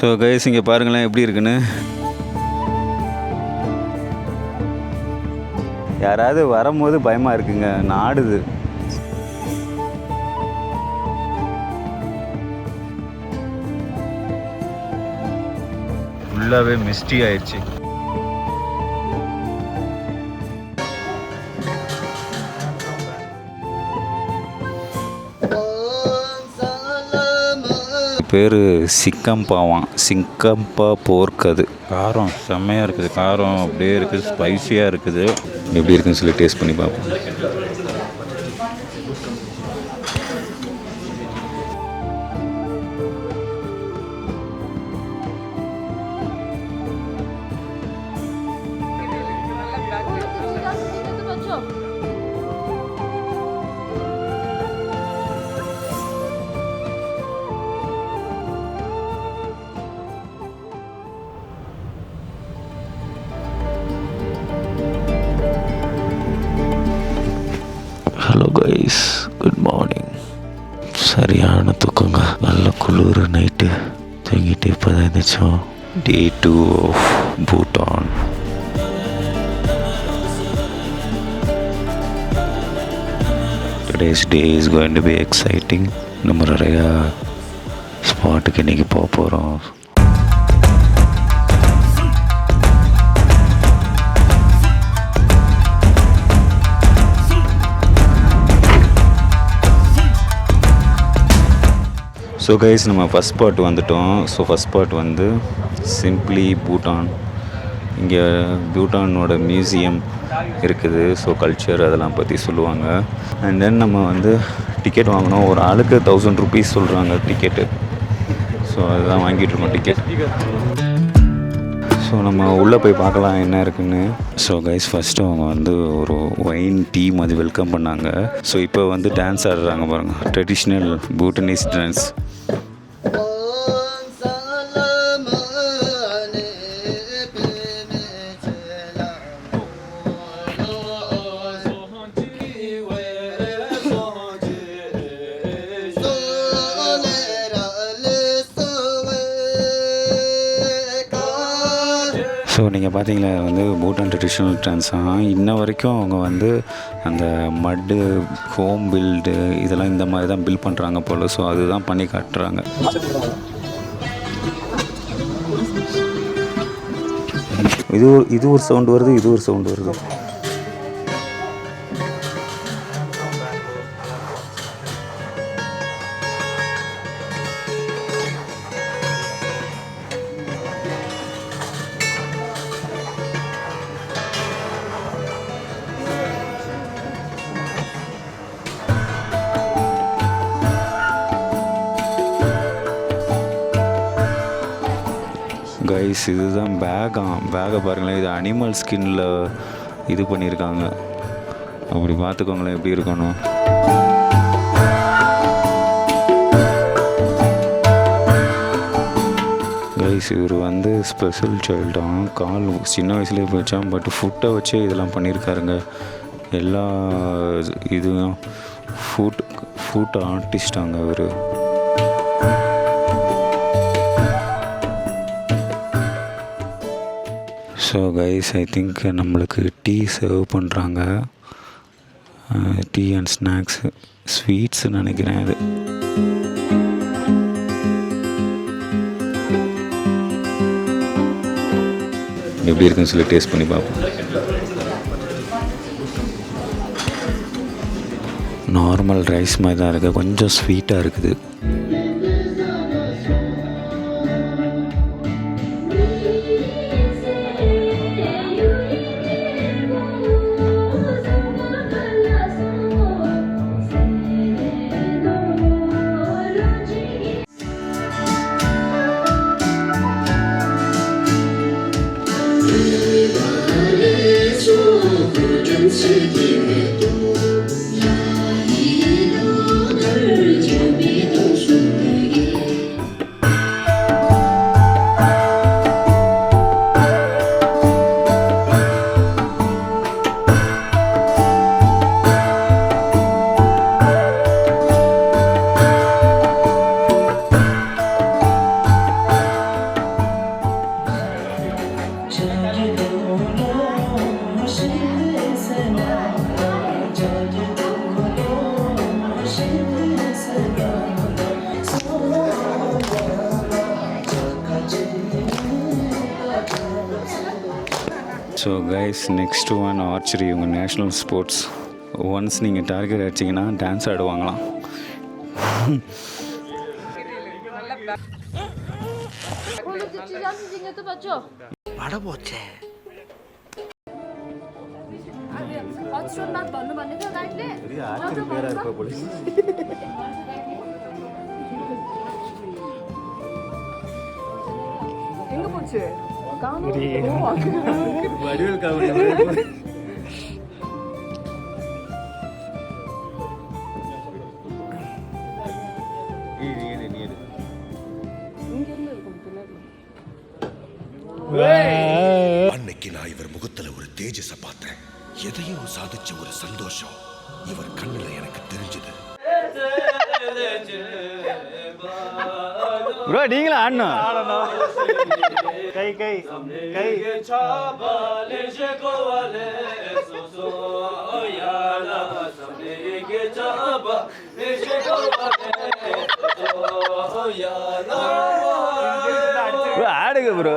So guys இங்கே பாருங்களேன் எப்படி இருக்குன்னு. யாராவது வரும்போது பயமாக இருக்குங்க, நாடுது. ஃபுல்லாகவே மிஸ்டி ஆயிடுச்சு. பேர் சிக்கம்பாவான், சிங்கம்பா போர்க். அது காரம் செம்மையாக இருக்குது, காரம் அப்படியே இருக்குது, ஸ்பைஸியாக இருக்குது. எப்படி இருக்குன்னு சொல்லி டேஸ்ட் பண்ணி பார்ப்போம். Hello guys, good morning. சரியான தூக்கங்க, நல்ல குளிர். நைட்டு தூங்கிட்டு இப்போ தான் இருந்துச்சோம். Day 2 of Bhutan. Today's day is going to be exciting. நம்ம நிறையா ஸ்பாட்டுக்கு இன்றைக்கி போக போகிறோம். ஸோ கைஸ் நம்ம ஃபஸ்ட் பார்ட் வந்துட்டோம். ஸோ ஃபஸ்ட் பார்ட் வந்து சிம்ப்ளி பூட்டான். இங்கே பூட்டானோட மியூசியம் இருக்குது. ஸோ கல்ச்சர் அதெல்லாம் பற்றி சொல்லுவாங்க. அண்ட் தென் நம்ம வந்து டிக்கெட் வாங்கினோம். ஒரு ஆளுக்கு 1000 ருபீஸ் சொல்கிறாங்க டிக்கெட்டு. ஸோ அதுதான் வாங்கிட்டுருக்கோம் டிக்கெட். ஸோ நம்ம உள்ளே போய் பார்க்கலாம் என்ன இருக்குன்னு. ஸோ கைஸ் ஃபஸ்ட்டு அவங்க வந்து ஒரு ஒயின் டீ மாதிரி வெல்கம் பண்ணாங்க. ஸோ இப்போ வந்து டான்ஸ் ஆடுறாங்க பாருங்கள், ட்ரெடிஷ்னல் பூட்டனீஸ் டான்ஸ். ஸோ நீங்கள் பார்த்தீங்களா வந்து பூட்டான் ட்ரெடிஷ்னல் டான்ஸாக இன்ன வரைக்கும் அவங்க வந்து அந்த மட்டு ஹோம் பில்டு இதெல்லாம் இந்த மாதிரி தான் பில்ட் பண்ணுறாங்க போல். ஸோ அதுதான் பண்ணி காட்டுறாங்க. இது ஒரு சவுண்டு வருது, இது ஒரு சவுண்டு வருது. கைஸ் இதுதான் பேகை பாருங்களேன். இது அனிமல் ஸ்கின்னில் இது பண்ணியிருக்காங்க. அப்படி பார்த்துக்கோங்களேன் எப்படி இருக்கணும். கைஸ் இவர் வந்து ஸ்பெஷல் சைல்டான். கால் சின்ன வயசுலேயே போயிடுச்சான். பட் ஃபுட்டை வச்சு இதெல்லாம் பண்ணியிருக்காருங்க. எல்லா இதுவும் ஃபுட் ஆர்டிஸ்டாங்க அவர். ஸோ கைஸ் ஐ திங்க் நம்மளுக்கு டீ சர்வ் பண்ணுறாங்க. டீ அண்ட் ஸ்நாக்ஸு, ஸ்வீட்ஸு நினைக்கிறேன். அது எப்படி இருக்குன்னு சொல்லி டேஸ்ட் பண்ணி பார்ப்போம். நார்மல் ரைஸ் மாதிரி தான் இருக்குது, கொஞ்சம் ஸ்வீட்டாக இருக்குது. So guys next one archery, உங்கள் நேஷ்னல் ஸ்போர்ட்ஸ். ஒன்ஸ் நீங்கள் டார்கெட் அடிச்சிங்கன்னா டான்ஸ் ஆடுவாங்களாம். எங்க போச்சு? அன்னைக்கு நான் இவர் முகத்துல ஒரு தேஜஸ பார்த்தேன். எதையோ சாதிச்ச ஒரு சந்தோஷம் இவர் கண்ணுல எனக்கு தெரிஞ்சது. ப்ரோ நீங்களும் ஆடணும். கை கை கை ஆடுங்க ப்ரோ.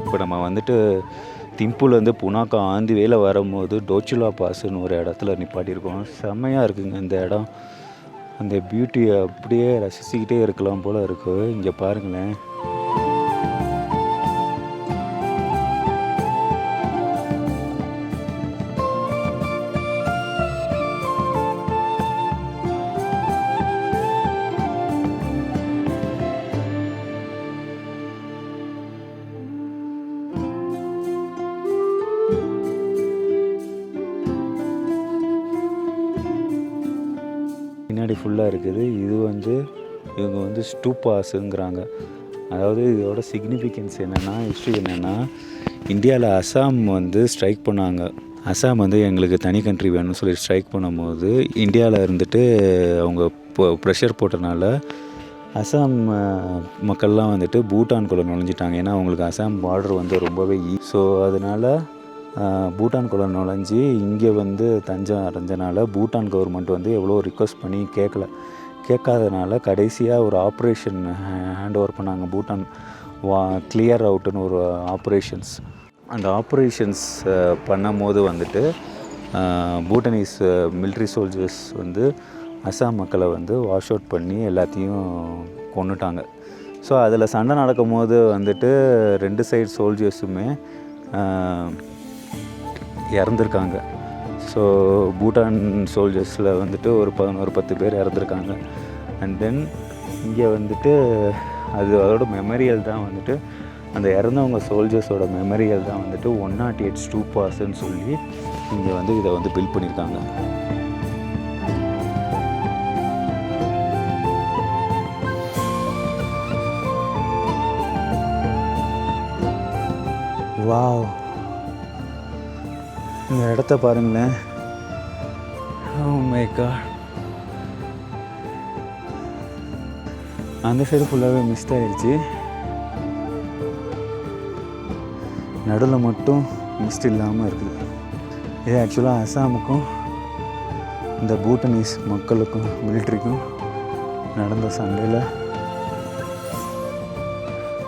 இப்போ நம்ம வந்துட்டு திம்புலேருந்து புனாக்கா ஆந்தி வேலை வரும்போது டோச்சுலா பாஸ்ன்னு ஒரு இடத்துல நிப்பாட்டியிருக்கோம். செம்மையாக இருக்குங்க இந்த இடம். அந்த பியூட்டியை அப்படியே ரசிச்சுக்கிட்டே இருக்கலாம் போல் இருக்குது. இங்கே பாருங்களேன். பின்னாடி ஃபுல்லாக இருக்குது. இது வந்து இவங்க வந்து ஸ்டூபாஸுங்கிறாங்க. அதாவது இதோட சிக்னிஃபிகன்ஸ் என்னென்னா, ஹிஸ்ட்ரி என்னென்னா, இந்தியாவில் அசாம் வந்து ஸ்ட்ரைக் பண்ணாங்க. அசாம் வந்து எங்களுக்கு தனி கண்ட்ரி வேணும்னு சொல்லி ஸ்ட்ரைக் பண்ணும்போது இந்தியாவில் இருந்துட்டு அவங்க ப்ரெஷர் போட்டனால அசாம் மக்கள்லாம் வந்துட்டு பூட்டான்குள்ளே நுழைஞ்சிட்டாங்க. ஏன்னா அவங்களுக்கு அசாம் பார்டர் வந்து ரொம்பவே ஸோ அதனால் பூட்டான்குள்ளே நுழைஞ்சி இங்கே வந்து தஞ்சம் அடைஞ்சனால பூட்டான் கவர்மெண்ட் வந்து எவ்வளோ ரிக்வஸ்ட் பண்ணி கேட்காதனால கடைசியாக ஒரு ஆப்ரேஷன் ஹேண்ட் ஓவர் பண்ணாங்க. பூட்டான் கிளியர் அவுட்டுன்னு ஒரு ஆப்ரேஷன்ஸ். அந்த ஆப்ரேஷன்ஸ் பண்ணும் போது வந்துட்டு பூட்டனீஸ் மிலிட்ரி சோல்ஜர்ஸ் வந்து அசாம் மக்களை வந்து வாஷ் அவுட் பண்ணி எல்லாத்தையும் கொன்னுட்டாங்க. ஸோ அதில் சண்டை நடக்கும் போது வந்துட்டு 2 சைடு சோல்ஜர்ஸுமே இறந்துருக்காங்க. ஸோ பூட்டான் சோல்ஜர்ஸில் வந்துட்டு ஒரு 11-10 பேர் இறந்துருக்காங்க. அண்ட் தென் இங்கே வந்துட்டு அதோட மெமரியல் தான் வந்துட்டு அந்த இறந்தவங்க சோல்ஜர்ஸோட மெமரியல் தான் வந்துட்டு 108 ஸ்டூபாஸ்ன்னு சொல்லி இங்கே வந்து இதை வந்து பில்ட் பண்ணியிருக்காங்க. வாவ், இந்த இடத்த பாருங்களேன். Oh my god. அந்த சைடு ஃபுல்லாகவே மிஸ்ட் ஆகிடுச்சு. நடுவில் மட்டும் மிஸ்ட் இல்லாமல் இருக்குது. இது ஆக்சுவலாக அசாமுக்கும் இந்த பூட்டனீஸ் மக்களுக்கும் மிலிட்ரிக்கும் நடந்த சண்டையில்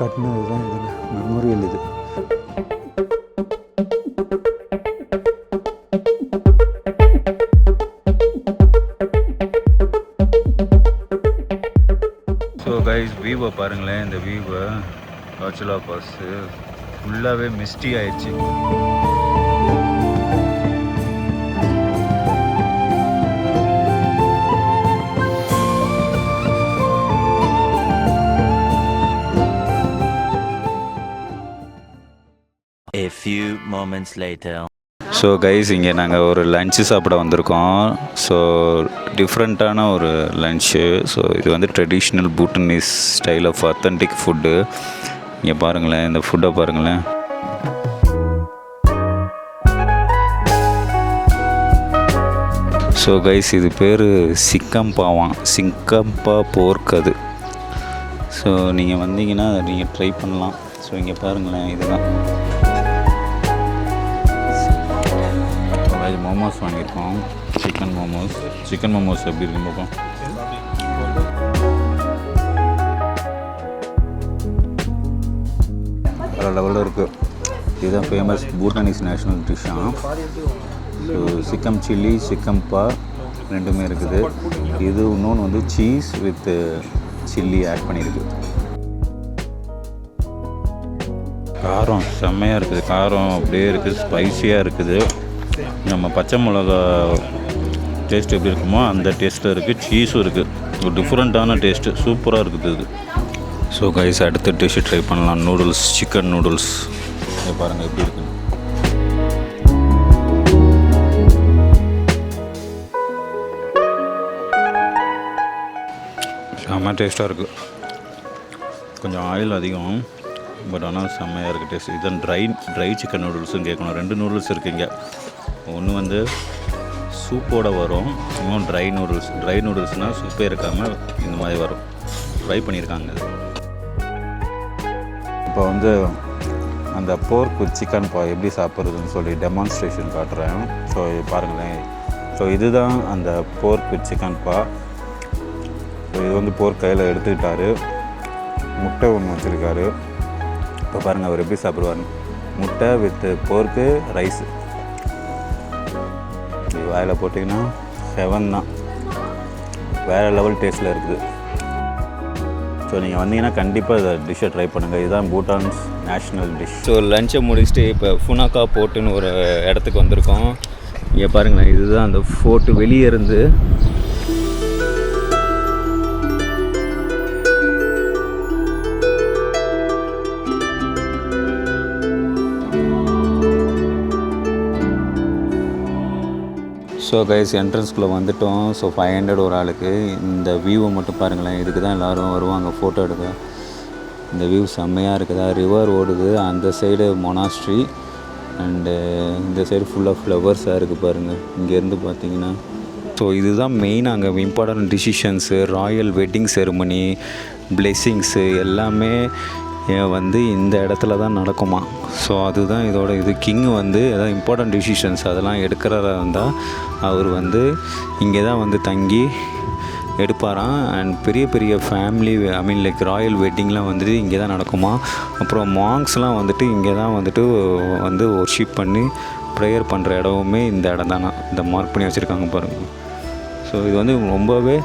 கட்டினது தான் இது மெமோரியல். இது ஸோ கைஸ் வியூவை பாருங்களேன். இந்த வியூவை டோச்சுலா பாஸு ஃபுல்லாகவே மிஸ்டி ஆயிடுச்சு. A few moments later. So guys இங்கே நாங்கள் ஒரு லன்ச்சு சாப்பிட வந்திருக்கோம். ஸோ டிஃப்ரெண்ட்டான ஒரு லன்ச்சு. ஸோ இது வந்து traditional Bhutanese style of authentic food. இங்கே பாருங்களேன், இந்த ஃபுட்டை பாருங்களேன். ஸோ கைஸ் இது பேர் சிங்கம்பா போர்க். அது ஸோ நீங்கள் வந்தீங்கன்னா அதை நீங்கள் ட்ரை பண்ணலாம். ஸோ இங்கே பாருங்களேன், இதுதான் மோமோஸ் வாங்கியிருக்கோம். சிக்கன் மோமோஸ் எப்படி இருக்குன்னு பார்ப்போம். பல லெவலில் இருக்குது. இதுதான் ஃபேமஸ் பூட்டானீஸ் நேஷ்னல் டிஷ்ஷாக. ஸோ சிக்கன் சில்லி, சிக்கன் பா ரெண்டுமே இருக்குது. இது இன்னொன்று வந்து சீஸ் வித் சில்லி ஆட் பண்ணியிருக்கு. காரம் செம்மையாக இருக்குது. காரம் அப்படியே இருக்குது, ஸ்பைஸியாக இருக்குது. நம்ம பச்சை மிளகா டேஸ்ட் எப்படி இருக்குமோ அந்த டேஸ்ட்டில் இருக்குது. சீஸும் இருக்குது. ஒரு டிஃப்ரெண்ட்டான டேஸ்ட்டு, சூப்பராக இருக்குது இது. ஸோ கைஸ், அடுத்த டிஷ்ஷு ட்ரை பண்ணலாம். Noodles, chicken noodles. இதை பாருங்கள் எப்படி இருக்குன்னு. செம்ம டேஸ்ட்டாக இருக்குது. கொஞ்சம் ஆயில் அதிகம், பட் ஆனால் செம்மையாக இருக்குது டேஸ்ட். இதுதான் ட்ரை சிக்கன் நூடுல்ஸும் கேட்கணும். 2 நூடுல்ஸ் இருக்குங்க. ஒன்று வந்து சூப்போடு வரும், இன்னும் ட்ரை நூடுல்ஸ்னால் சூப்பே இருக்காமல் இந்த மாதிரி வரும். ட்ரை பண்ணியிருக்காங்க. இப்போ வந்து அந்த போர்க் வித் சிக்கன் பா எப்படி சாப்பிட்றதுன்னு சொல்லி டெமான்ஸ்ட்ரேஷன் காட்டுறேன். ஸோ இது பாருங்களேன். ஸோ இதுதான் அந்த போர்க் வித் சிக்கன் பா. ஸோ இது வந்து போர்க் கையில் எடுத்துக்கிட்டாரு. முட்டை ஒன்று வச்சுருக்காரு. இப்போ பாருங்கள் அவர் எப்படி சாப்பிடுவார். முட்டை வித் போர்க்கு, ரைஸு. இது வாயில் போட்டிங்கன்னா ஹெவன் தான். வேறு லெவல் டேஸ்ட்டில் இருக்குது. ஸோ நீங்கள் வந்தீங்கன்னா கண்டிப்பாக இந்த டிஷ்ஷை ட்ரை பண்ணுங்கள். இதுதான் பூட்டான்ஸ் நேஷ்னல் டிஷ். ஸோ லஞ்சை முடிச்சுட்டு இப்போ ஃபுனாக்கா போர்ட்டுன்னு ஒரு இடத்துக்கு வந்திருக்கோம். இங்கே பாருங்களேன், இதுதான் அந்த ஃபோர்ட்டு. வெளியே இருந்து ஸோ கைஸ், என்ட்ரன்ஸ்குள்ளே வந்துவிட்டோம். ஸோ 500 ஒரு ஆளுக்கு. இந்த வியூவை மட்டும் பாருங்களேன். இதுக்கு தான் எல்லோரும் வருவாங்க ஃபோட்டோ எடுக்க. இந்த வியூ செம்மையாக இருக்குதா. ரிவர் ஓடுது, அந்த சைடு மொனாஸ்ட்ரி, அண்டு இந்த சைடு ஃபுல்லாக ஃப்ளவர்ஸாக இருக்குது பாருங்கள் இங்கேருந்து பார்த்தீங்கன்னா. ஸோ இதுதான் மெயின் அங்கே important decisions, royal wedding ceremony, blessings எல்லாமே வந்து இந்த இடத்துல தான் நடக்குமா. ஸோ அதுதான் இதோட இது. கிங் வந்து எதாவது இம்பார்ட்டன்ட் டிசிஷன்ஸ் அதெல்லாம் எடுக்கிறதா இருந்தால் அவர் வந்து இங்கே தான் வந்து தங்கி எடுப்பாராம். அண்ட் பெரிய பெரிய ஃபேமிலி, லைக் ராயல் வெட்டிங்லாம் வந்துட்டு இங்கே தான் நடக்குமா. அப்புறம் மாங்ஸ்லாம் வந்துட்டு இங்கே தான் வந்துட்டு வந்து ஒர்ஷிப் பண்ணி ப்ரேயர் பண்ணுற இடமுமே இந்த இடம் தானா. இந்த மார்க் பண்ணி வச்சுருக்காங்க பாருங்கள். ஸோ இது வந்து ரொம்பவே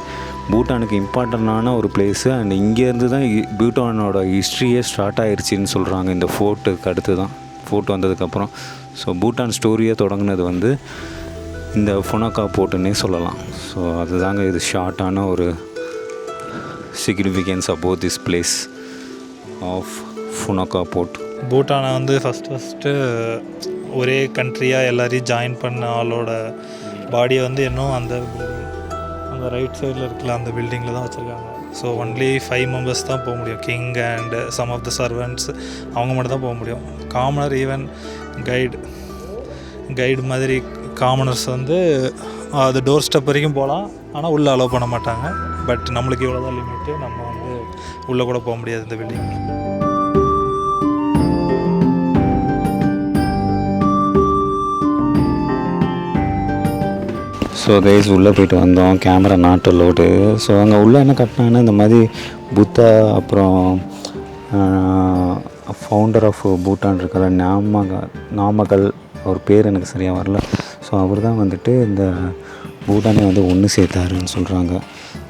பூட்டானுக்கு இம்பார்ட்டண்டான ஒரு பிளேஸு. அண்ட் இங்கேருந்து தான் பூட்டானோட ஹிஸ்ட்ரியே ஸ்டார்ட் ஆகிருச்சின்னு சொல்கிறாங்க. இந்த ஃபோர்ட்டுக்கு அடுத்து தான், ஃபோர்ட் வந்ததுக்கப்புறம். ஸோ பூட்டான் ஸ்டோரியே தொடங்கினது வந்து இந்த ஃபுனாக்கா போர்ட்டுன்னே சொல்லலாம். ஸோ அதுதாங்க இது ஷார்ட்டான ஒரு significance about this place of Punakha fort. பூட்டானை வந்து ஃபஸ்ட்டு ஒரே கண்ட்ரியாக எல்லாரையும் ஜாயின் பண்ண ஆளோட பாடியை வந்து இன்னும் அந்த ரைட் சைடில் இருக்கல அந்த பில்டிங்கில் தான் வச்சுருக்காங்க. ஸோ ஒன்லி 5 மெம்பர்ஸ் தான் போக முடியும். King and some of the servants, அவங்க மட்டும் தான் போக முடியும். காமனர், ஈவன் கைடு மாதிரி காமனர்ஸ் வந்து அது டோர் ஸ்டெப் வரைக்கும் போகலாம், ஆனால் உள்ளே அலோவ் பண்ண மாட்டாங்க. பட் நம்மளுக்கு இவ்வளோ தான் லிமிட்டு, நம்ம வந்து உள்ளே கூட போக முடியாது இந்த பில்டிங். ஸோ கைஸ், உள்ளே போய்ட்டு வந்தோம். Camera not allowed. ஸோ அங்கே உள்ளே என்ன கட்டினாங்கன்னா இந்த மாதிரி புத்தா, அப்புறம் ஃபவுண்டர் ஆஃப் பூட்டான் இருக்கிற நாமக்கல், அவர் பேர் எனக்கு சரியாக வரல. ஸோ அவர் தான் வந்துட்டு இந்த பூட்டானை வந்து ஒன்று சேர்த்தாருன்னு சொல்கிறாங்க.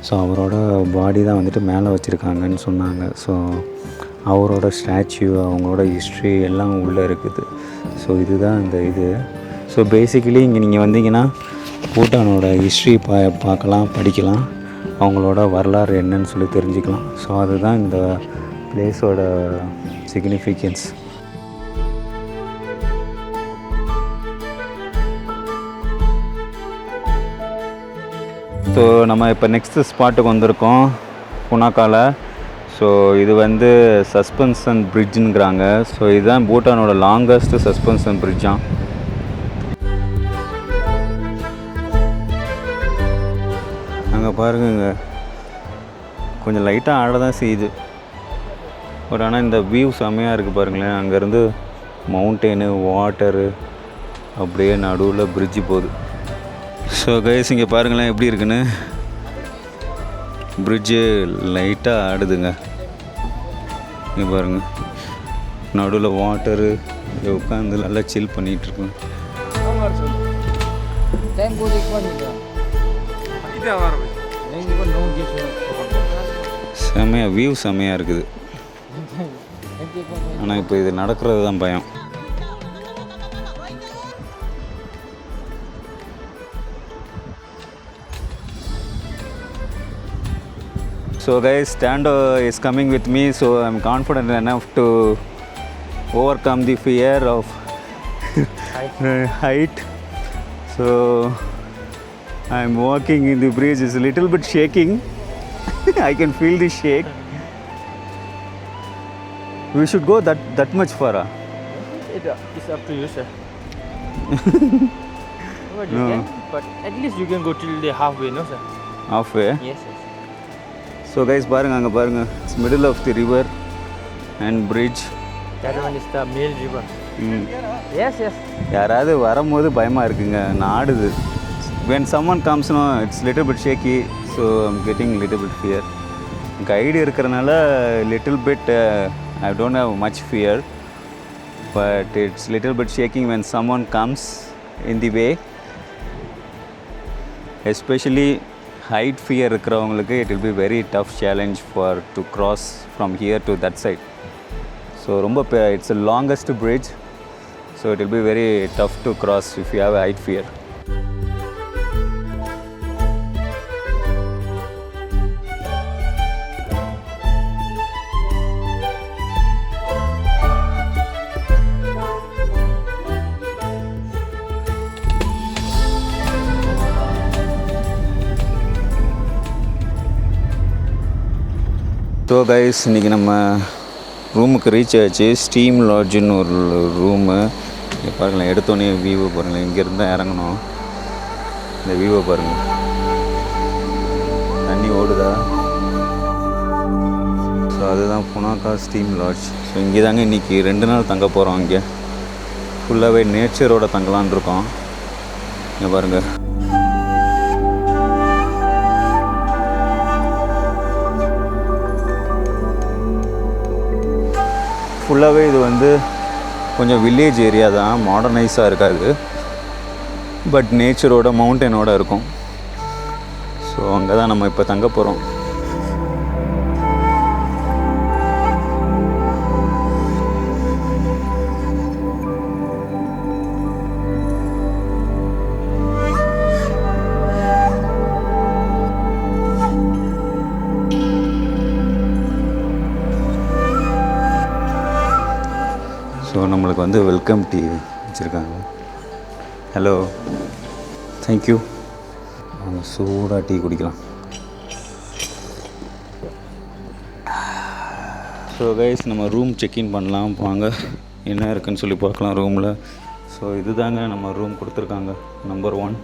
ஸோ அவரோட பாடி தான் வந்துட்டு மேலே வச்சுருக்காங்கன்னு சொன்னாங்க. ஸோ அவரோட ஸ்டாச்சு, அவங்களோட ஹிஸ்ட்ரி எல்லாம் உள்ளே இருக்குது. ஸோ இதுதான் இந்த இது. ஸோ பேசிக்கலி இங்கே நீங்கள் வந்தீங்கன்னா பூட்டானோட ஹிஸ்ட்ரி பார்க்கலாம், படிக்கலாம், அவங்களோட வரலாறு என்னன்னு சொல்லி தெரிஞ்சுக்கலாம். ஸோ அதுதான் இந்த பிளேஸோட சிக்னிஃபிகன்ஸ். ஸோ நம்ம இப்போ நெக்ஸ்ட்டு ஸ்பாட்டுக்கு வந்திருக்கோம் ஃபுனாக்காவில். ஸோ இது வந்து சஸ்பென்ஷன் பிரிட்ஜுங்கிறாங்க. ஸோ இதுதான் பூட்டானோட லாங்கஸ்ட்டு சஸ்பென்ஷன் பிரிட்ஜாம். அங்கே பாருங்க, கொஞ்சம் லைட்டாக ஆட தான் செய்யுது. பட் ஆனால் இந்த வியூ செம்மையாக இருக்குது பாருங்களேன். அங்கேருந்து மவுண்டெயினு, வாட்டரு, அப்படியே நடுவில் பிரிட்ஜு போகுது. ஸோ கைஸ் இங்கே பாருங்களேன் எப்படி இருக்குன்னு. பிரிட்ஜு லைட்டாக ஆடுதுங்க. இங்கே பாருங்கள், நடுவில் வாட்டரு, இங்கே உட்காந்து நல்லா சில் பண்ணிகிட்ருக்கோம். செம்மையாக வியூ செம்மையாக இருக்குது. ஆனால் இப்போ இது நடக்கிறது தான் பயம். So guys, Stando is coming with me, so I'm confident enough to overcome the fear of height. So I'm walking in the bridge. It's a little bit shaking. I can feel the shake. We should go that much far. It's up to you, sir. But you No. can, but at least you can go till the halfway, no, sir? Halfway. Yes, yes. So guys, பாருங்க அங்கே பாருங்க, it's middle of the river and bridge. That one is the male river. Yes, yes. யாராவது வரும்போது பயமாக இருக்குங்க, நாடுது. When someone comes, no, it's little bit shaky, so I'm getting little bit fear. Guide இருக்கிறனால little bit I don't have much fear, but it's little bit shaking when someone comes in the way, especially height fear இருக்கிறவங்களுக்கு it will be very tough challenge for to cross from here to that side. So ரொம்ப it's the longest bridge, so it will be very tough to cross if you have a height fear. So guys, இன்றைக்கி நம்ம ரூமுக்கு reach ஆச்சு. Steam லாட்ஜுன்னு ஒரு room. இங்கே பாருங்களேன், எடுத்தோடனே வியூவை பாருங்களேன். இங்கேருந்து தான் இறங்கணும். இந்த வியூவை பாருங்கள், தண்ணி ஓடுதா. ஸோ அதுதான் புனாக்கா ஸ்டீம் லாட்ஜ். ஸோ இங்கே தாங்க இன்றைக்கி 2 நாள் தங்க போகிறோம். இங்கே ஃபுல்லாகவே நேச்சரோட தங்கலான் இருக்கோம். இங்கே பாருங்கள், ஃபுல்லாகவே இது வந்து கொஞ்சம் வில்லேஜ் ஏரியா தான், மாடர்னைஸாக இருக்காது, பட் நேச்சரோட மவுண்டனோட இருக்கும். ஸோ அங்கே தான் நம்ம இப்போ தங்க போகிறோம். ஸோ நம்மளுக்கு வந்து வெல்கம் டீ வச்சுருக்காங்க. Hello, thank you. நாங்கள் சூடாக டீ குடிக்கலாம். ஸோ கைஸ், நம்ம ரூம் செக்இன் பண்ணலாம். வாங்க, என்ன இருக்குன்னு சொல்லி பார்க்கலாம் ரூமில். ஸோ இதுதாங்க நம்ம ரூம் கொடுத்துருக்காங்க, நம்பர் 1.